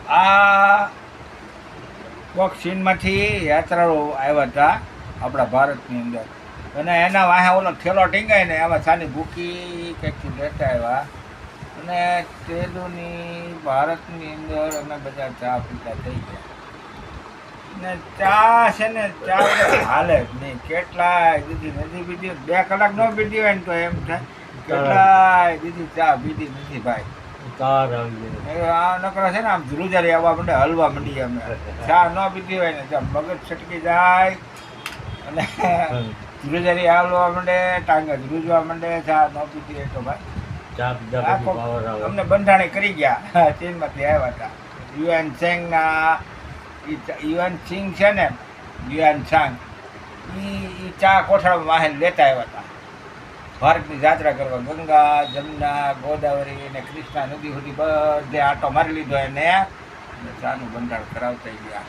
આ કોક ચીનમાંથી યાત્રાળુ આવ્યા હતા આપણા ભારતની અંદર, અને એના વાહે ઓલો ઠેલો ટીંગાય ને એમાં સાની ભૂકી કંઈક લેતા આવ્યા, અને તેલુની ભારતની અંદર અમે બધા ચા પીતા થઈ ગયા. ને ચા છે ને ચા હાલે જ નહીં, કેટલાય દીધી નથી પીધી, 2 કલાક ન પીધી હોય ને તો એમ થાય કેટલાય દીધી ચા પીધી નથી ભાઈ. આ નકરો છે ને આમ ધ્રુજારી આવવા માંડે, હલવા માંડી અમે. ચા ન પીધી હોય ને ત્યાં મગજ છટકી જાય અને ધ્રુજારી આવવા માંડે, ટાંગા ધ્રુજવા માંડે. ચા ન પીધી હોય તો ભાઈ અમને બંધાણી કરી ગયા. ચીનમાંથી આવ્યા હતા યુએન સેંગના, યુએન સિંગ છે ને, યુએન સાંગ, એ ચા કોઠાળમાં વાહન લેતા આવ્યા હતા ભારતની યાત્રા કરવા. ગંગા, જમુના, ગોદાવરી અને કૃષ્ણા નદી સુધી બધે આટો મારી લીધો એને ચાનું બંધારણ કરાવતા ગયા.